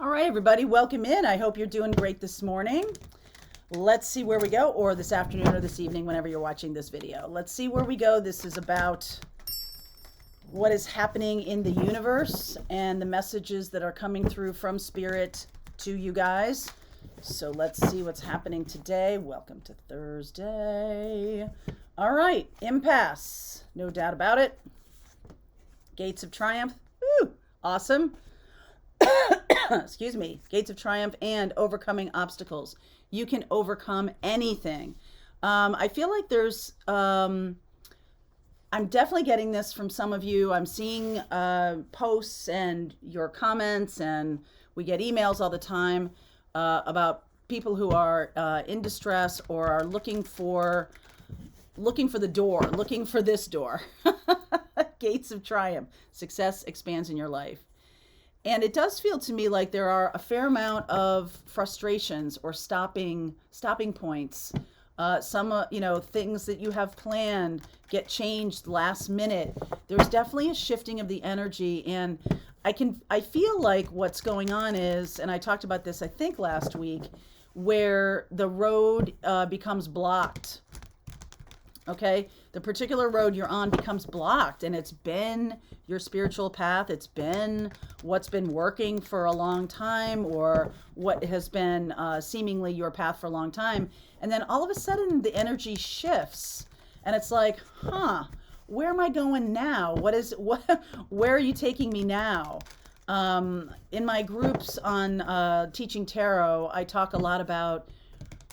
All right, everybody, welcome in. I hope you're doing great this morning. Let's see where we go, or this afternoon or this evening, whenever you're watching this video. Let's see where we go. This is about what is happening in the universe and the messages that are coming through from Spirit to you guys. So let's see what's happening today. Welcome to Thursday. All right, impasse, no doubt about it. Gates of Triumph, woo, awesome. Excuse me, Gates of Triumph and overcoming obstacles. You can overcome anything. I feel like there's, I'm definitely getting this from some of you. I'm seeing posts and your comments, and we get emails all the time about people who are in distress or are looking for the door, looking for this door. Gates of Triumph. Success expands in your life. And it does feel to me like there are a fair amount of frustrations or stopping points. Some, things that you have planned get changed last minute. There's definitely a shifting of the energy, and I feel like what's going on is, and I talked about this, I think last week, where the road becomes blocked. Okay, the particular road you're on becomes blocked, and it's been your spiritual path. It's been what's been working for a long time, or what has been seemingly your path for a long time. And then all of a sudden the energy shifts, and it's like, where am I going now? Where are you taking me now? In my groups on teaching tarot, I talk a lot about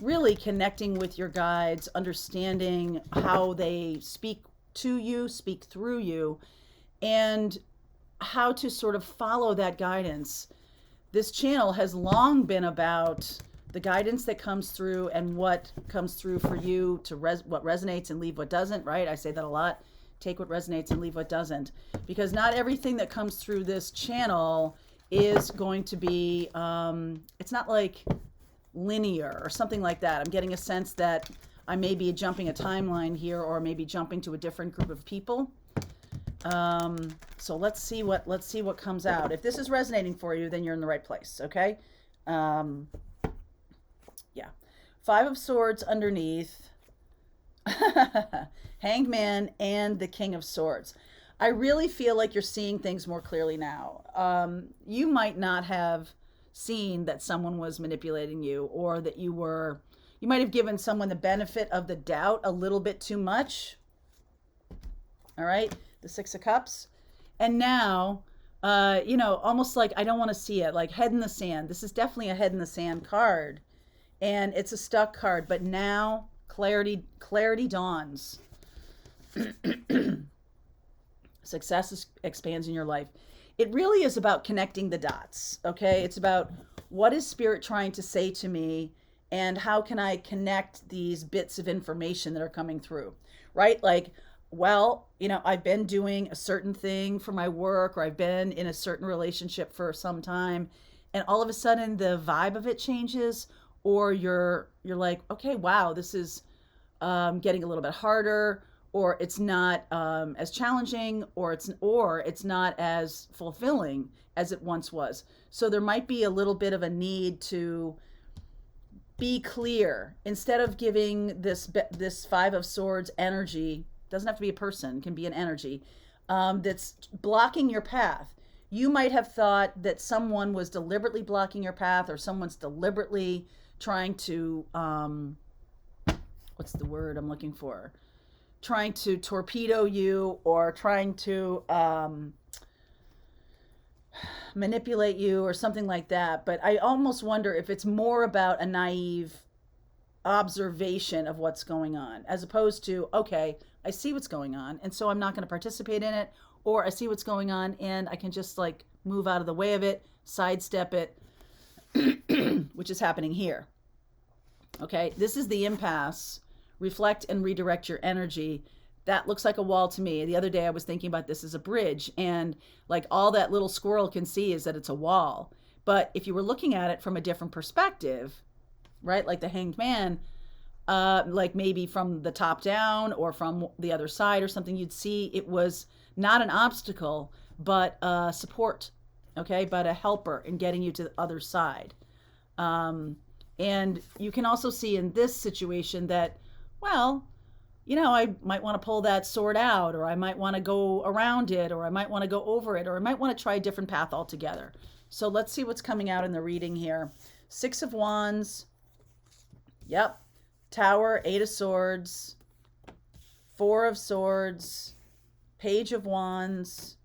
really connecting with your guides, understanding how they speak to you, speak through you, and how to sort of follow that guidance. This channel has long been about the guidance that comes through and what comes through for you to what resonates and leave what doesn't, right? I say that a lot. Take what resonates and leave what doesn't, because not everything that comes through this channel is going to be, it's not like linear or something like that. I'm getting a sense that I may be jumping a timeline here, or maybe jumping to a different group of people. So let's see what comes out. If this is resonating for you, then you're in the right place. Okay. Yeah. Five of Swords underneath, Hanged Man, and the King of Swords. I really feel like you're seeing things more clearly now. You might not have seen that someone was manipulating you, or that you might have given someone the benefit of the doubt a little bit too much. All right, the Six of Cups. And now, almost like, I don't want to see it, like head in the sand. This is definitely a head in the sand card, and it's a stuck card, but now clarity dawns. Success expands in your life. It really is about connecting the dots, okay? It's about, what is Spirit trying to say to me, and how can I connect these bits of information that are coming through, right? Like, well, I've been doing a certain thing for my work, or I've been in a certain relationship for some time, and all of a sudden the vibe of it changes, or you're like, okay, wow, this is getting a little bit harder, or it's not as challenging, or it's not as fulfilling as it once was. So there might be a little bit of a need to be clear. Instead of giving this Five of Swords energy, doesn't have to be a person, can be an energy, that's blocking your path. You might have thought that someone was deliberately blocking your path, or someone's deliberately trying to, what's the word I'm looking for? Trying to torpedo you, or trying to manipulate you, or something like that. But I almost wonder if it's more about a naive observation of what's going on, as opposed to, okay, I see what's going on, and so I'm not going to participate in it, or I see what's going on and I can just like move out of the way of it, sidestep it, which is happening here. Okay, this is the impasse. Reflect and redirect your energy. That looks like a wall to me. The other day I was thinking about this as a bridge, and like all that little squirrel can see is that it's a wall. But if you were looking at it from a different perspective, right, like the Hanged Man, like maybe from the top down or from the other side or something, you'd see it was not an obstacle, but support. okay, but a helper in getting you to the other side. And you can also see in this situation that, well, I might want to pull that sword out, or I might want to go around it, or I might want to go over it, or I might want to try a different path altogether. So let's see what's coming out in the reading here. 6 of Wands. Yep. Tower, 8 of Swords, 4 of Swords, Page of Wands,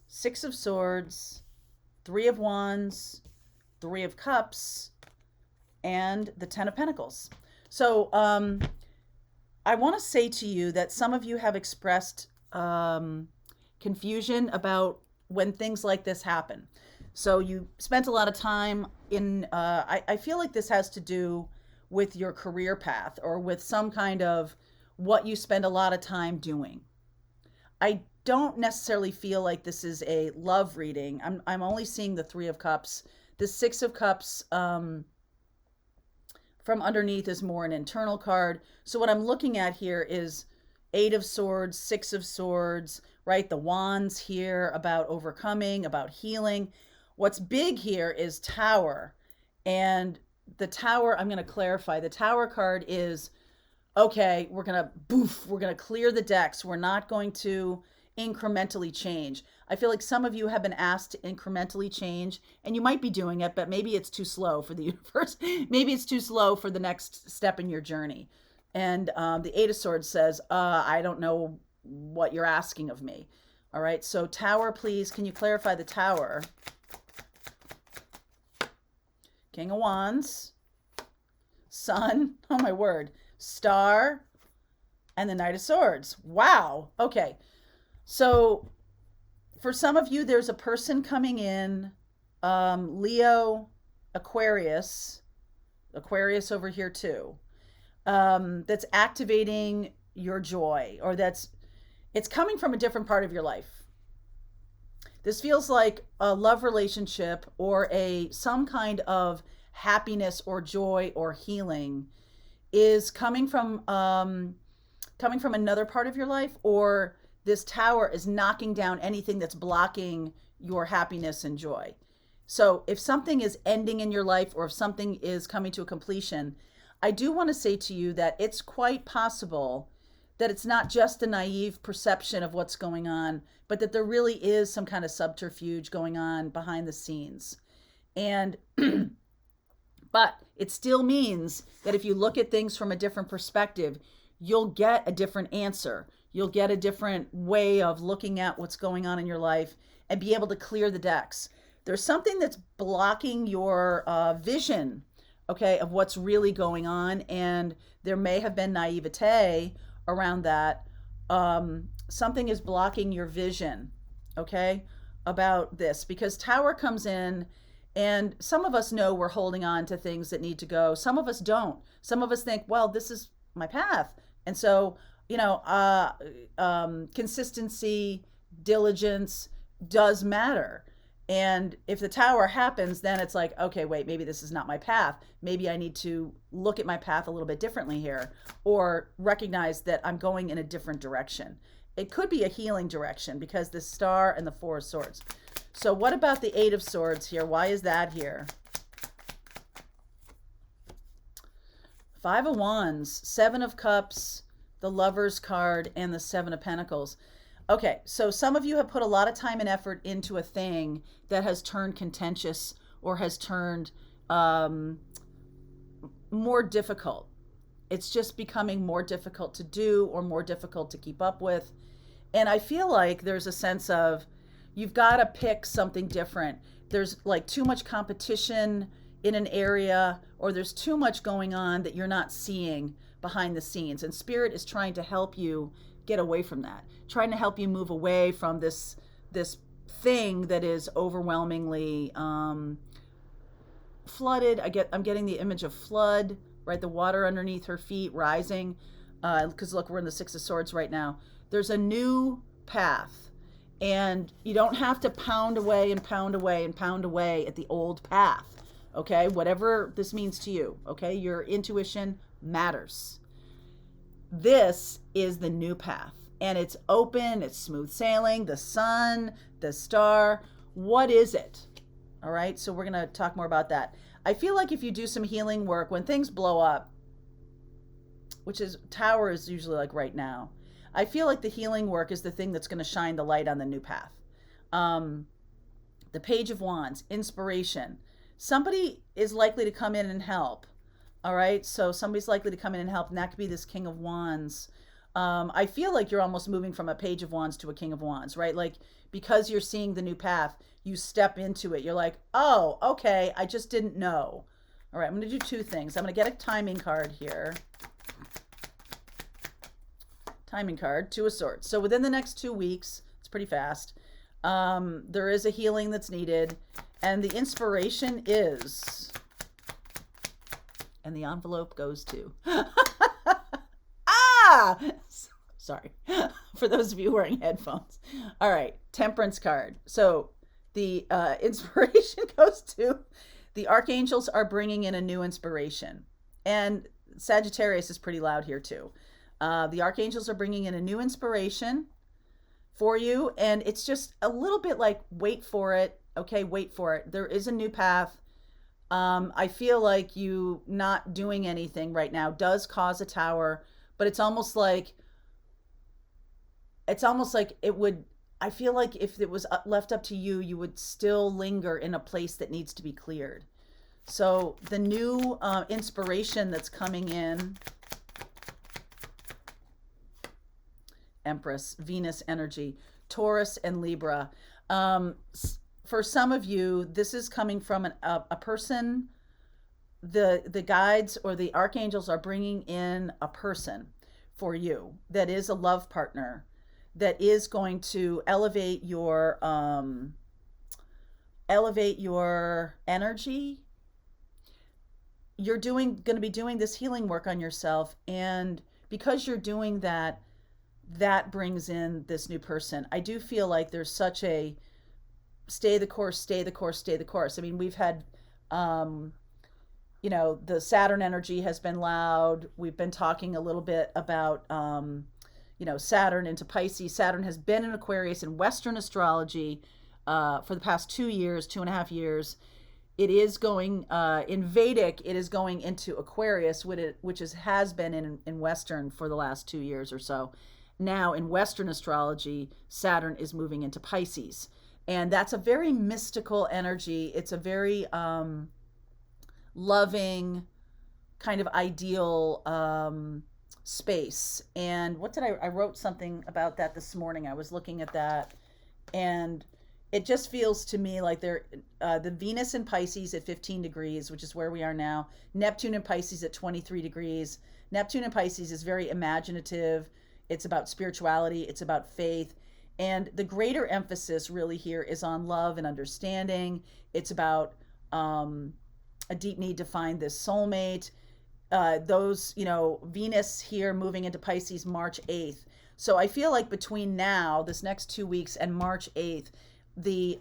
6 of Swords, 3 of Wands, 3 of Cups, and the 10 of Pentacles. So I want to say to you that some of you have expressed confusion about when things like this happen. So you spent a lot of time in, I feel like this has to do with your career path or with some kind of what you spend a lot of time doing. I don't necessarily feel like this is a love reading. I'm only seeing the 3 of Cups. The 6 of Cups from underneath is more an internal card. So what I'm looking at here is 8 of Swords, 6 of Swords, right? The Wands here about overcoming, about healing. What's big here is Tower. And the Tower, I'm going to clarify. The Tower card is, okay, we're going to clear the decks. We're not going to incrementally change. I feel like some of you have been asked to incrementally change, and you might be doing it, but maybe it's too slow for the universe. Maybe it's too slow for the next step in your journey. And the 8 of Swords says, I don't know what you're asking of me. All right, so Tower, please, can you clarify the Tower? King of Wands, Sun, oh my word, Star, and the Knight of Swords. Wow, okay. So for some of you, there's a person coming in, Leo, Aquarius over here too, that's activating your joy, or it's coming from a different part of your life. This feels like a love relationship or some kind of happiness or joy or healing is coming from another part of your life, or this Tower is knocking down anything that's blocking your happiness and joy. So if something is ending in your life, or if something is coming to a completion, I do want to say to you that it's quite possible that it's not just a naive perception of what's going on, but that there really is some kind of subterfuge going on behind the scenes. And but it still means that if you look at things from a different perspective, you'll get a different answer. You'll get a different way of looking at what's going on in your life and be able to clear the decks. There's something that's blocking your vision, okay, of what's really going on. And there may have been naivete around that. Something is blocking your vision, okay, about this, because Tower comes in, and some of us know we're holding on to things that need to go. Some of us don't. Some of us think, well, this is my path. And so, consistency, diligence does matter. And if the Tower happens, then it's like, okay, wait, maybe this is not my path. Maybe I need to look at my path a little bit differently here, or recognize that I'm going in a different direction. It could be a healing direction, because the Star and the 4 of Swords. So what about the 8 of Swords here? Why is that here? 5 of Wands, 7 of Cups, the Lover's card, and the 7 of Pentacles. Okay, so some of you have put a lot of time and effort into a thing that has turned contentious, or has turned more difficult. It's just becoming more difficult to do, or more difficult to keep up with. And I feel like there's a sense of, you've got to pick something different. There's like too much competition in an area, or there's too much going on that you're not seeing behind the scenes. And Spirit is trying to help you get away from that, trying to help you move away from this thing that is overwhelmingly flooded. I'm getting the image of flood, right? The water underneath her feet rising, because look, we're in the 6 of Swords right now. There's a new path, and you don't have to pound away and pound away and pound away at the old path, okay? Whatever this means to you, okay? Your intuition matters. This is the new path, and it's open, it's smooth sailing, the Sun, the Star. What is it? All right, so we're going to talk more about that. I feel like if you do some healing work, when things blow up, which is Tower is usually like right now, I feel like the healing work is the thing that's going to shine the light on the new path. The Page of Wands, inspiration. Somebody is likely to come in and help. All right, so somebody's likely to come in and help, and that could be this King of Wands. I feel like you're almost moving from a Page of Wands to a King of Wands, right? Like, because you're seeing the new path, you step into it. You're like, oh, okay, I just didn't know. All right, I'm going to do two things. I'm going to get a timing card here. Timing card, Two of Swords. So within the next 2 weeks, it's pretty fast, there is a healing that's needed. And the inspiration is, and the envelope goes to, sorry, for those of you wearing headphones. All right, Temperance card. So the inspiration goes to, the archangels are bringing in a new inspiration. And Sagittarius is pretty loud here too. The archangels are bringing in a new inspiration for you. And it's just a little bit like, wait for it. Okay, wait for it. There is a new path. I feel like you not doing anything right now does cause a Tower, but it's almost like it would, I feel like if it was left up to you, you would still linger in a place that needs to be cleared. So the new inspiration that's coming in, Empress, Venus energy, Taurus and Libra. For some of you, this is coming from a person. The guides or the archangels are bringing in a person for you that is a love partner, that is going to elevate your energy. You're going to be doing this healing work on yourself, and because you're doing that, that brings in this new person. I do feel like there's such a stay the course, stay the course, stay the course. I mean, we've had, you know, the Saturn energy has been loud. We've been talking a little bit about, you know, Saturn into Pisces. Saturn has been in Aquarius in Western astrology for the past 2 years, 2.5 years. It is going, in Vedic, it is going into Aquarius, which has been in Western for the last 2 years or so. Now in Western astrology, Saturn is moving into Pisces. And that's a very mystical energy. It's a very loving, kind of ideal space. And what did I wrote something about that this morning. I was looking at that, and it just feels to me like the Venus in Pisces at 15 degrees, which is where we are now. Neptune in Pisces at 23 degrees. Neptune in Pisces is very imaginative. It's about spirituality. It's about faith. And the greater emphasis really here is on love and understanding. It's about a deep need to find this soulmate. Those, you know, Venus here moving into Pisces March 8th. So I feel like between now, this next 2 weeks, and March 8th, the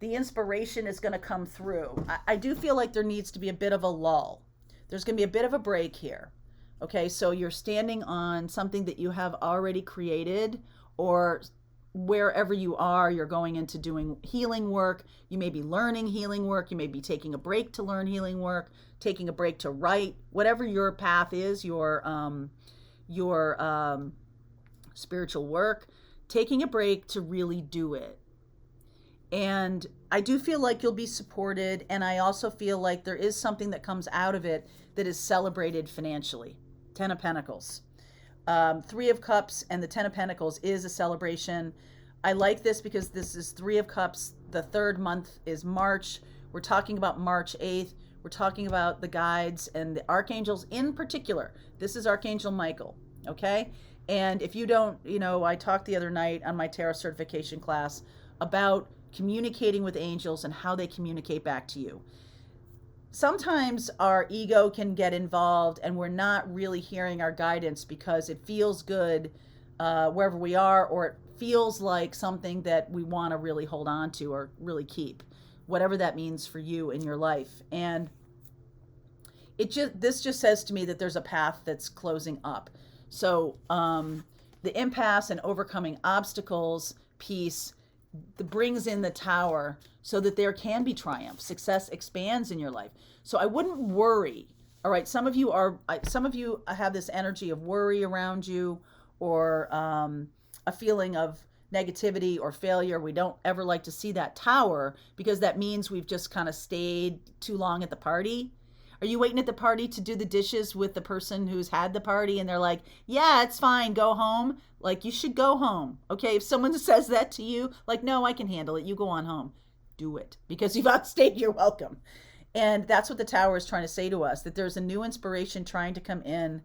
inspiration is going to come through. I do feel like there needs to be a bit of a lull. There's going to be a bit of a break here. Okay, so you're standing on something that you have already created, or wherever you are, you're going into doing healing work. You may be learning healing work. You may be taking a break to learn healing work, taking a break to write, whatever your path is, your spiritual work, taking a break to really do it. And I do feel like you'll be supported. And I also feel like there is something that comes out of it that is celebrated financially. 10 of Pentacles. 3 of Cups and the 10 of Pentacles is a celebration. I like this because this is 3 of Cups. The third month is March. We're talking about March 8th. We're talking about the guides and the archangels in particular. This is Archangel Michael, okay? And if you don't, you know, I talked the other night on my tarot certification class about communicating with angels and how they communicate back to you. Sometimes our ego can get involved and we're not really hearing our guidance because it feels good wherever we are, or it feels like something that we want to really hold on to or really keep, whatever that means for you in your life. And this just says to me that there's a path that's closing up. So the impasse and overcoming obstacles piece brings in the Tower so that there can be triumph. Success expands in your life. So I wouldn't worry. All right, some of you have this energy of worry around you, or a feeling of negativity or failure. We don't ever like to see that Tower, because that means we've just kind of stayed too long at the party. Are you waiting at the party to do the dishes with the person who's had the party and they're like, yeah, it's fine, go home? Like, you should go home. Okay, if someone says that to you, like, no, I can handle it, you go on home. Do it, because you've outstayed your welcome. And that's what the Tower is trying to say to us, that there's a new inspiration trying to come in.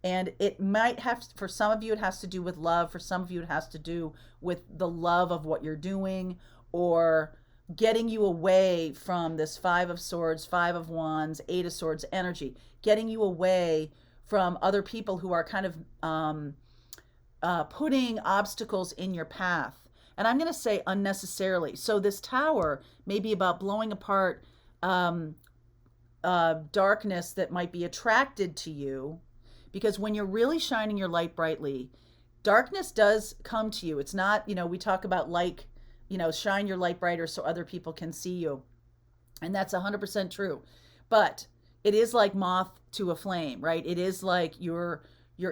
And it might have, for some of you, it has to do with love. For some of you, it has to do with the love of what you're doing, or getting you away from this Five of Swords, Five of Wands, Eight of Swords energy, getting you away from other people who are kind of putting obstacles in your path. And I'm going to say unnecessarily. So this Tower may be about blowing apart darkness that might be attracted to you, because when you're really shining your light brightly, darkness does come to you. It's not, we talk about light, shine your light brighter so other people can see you. And that's 100% true. But it is like moth to a flame, right? It is like you're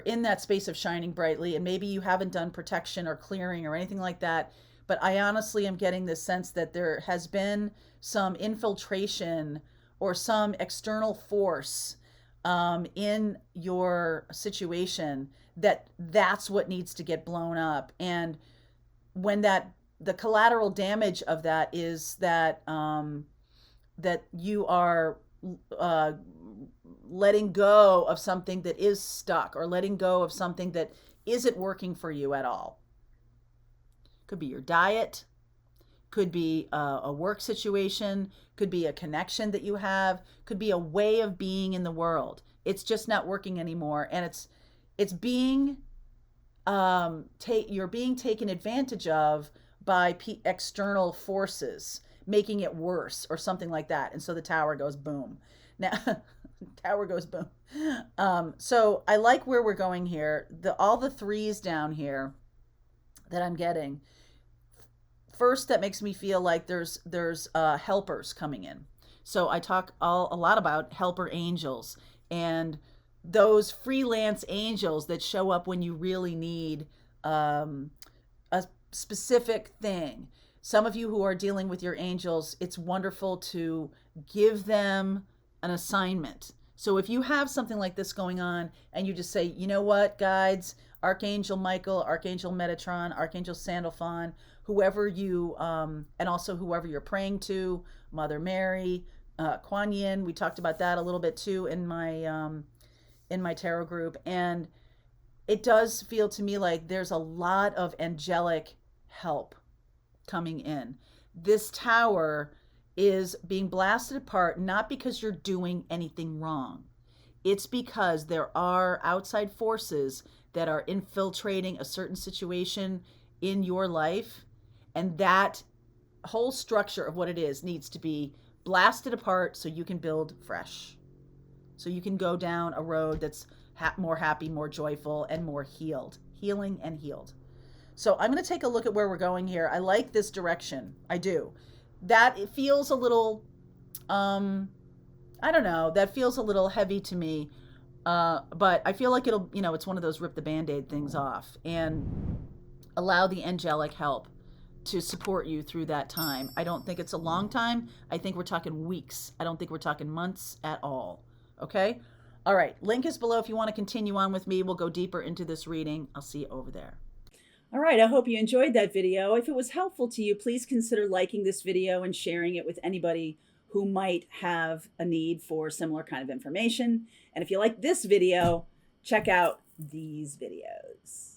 in that space of shining brightly, and maybe you haven't done protection or clearing or anything like that. But I honestly am getting this sense that there has been some infiltration or some external force in your situation, that's what needs to get blown up. And when the collateral damage of that is that that you are letting go of something that is stuck, or letting go of something that isn't working for you at all. Could be your diet, could be a work situation, could be a connection that you have, could be a way of being in the world. It's just not working anymore, and it's being you're being taken advantage of by external forces, making it worse or something like that. And so the Tower goes boom. Now, Tower goes boom. So I like where we're going here. All the threes down here that I'm getting. First, that makes me feel like there's helpers coming in. So I talk a lot about helper angels, and those freelance angels that show up when you really need a specific thing. Some of you who are dealing with your angels, it's wonderful to give them an assignment. So if you have something like this going on and you just say, you know what, guides, Archangel Michael, Archangel Metatron, Archangel Sandalphon, whoever you, and also whoever you're praying to, Mother Mary, Kuan Yin, we talked about that a little bit too in my tarot group. And it does feel to me like there's a lot of angelic help coming in. This Tower is being blasted apart, not because you're doing anything wrong. It's because there are outside forces that are infiltrating a certain situation in your life, and that whole structure of what it is needs to be blasted apart so you can build fresh. So you can go down a road that's more happy, more joyful, and more healing and healed. So I'm going to take a look at where we're going here. I like this direction. I do. That it feels a little, I don't know, that feels a little heavy to me. But I feel like it'll, it's one of those rip the Band-Aid things off, and allow the angelic help to support you through that time. I don't think it's a long time. I think we're talking weeks. I don't think we're talking months at all. Okay? All right. Link is below if you want to continue on with me. We'll go deeper into this reading. I'll see you over there. All right. I hope you enjoyed that video. If it was helpful to you, please consider liking this video and sharing it with anybody who might have a need for similar kind of information. And if you like this video, check out these videos.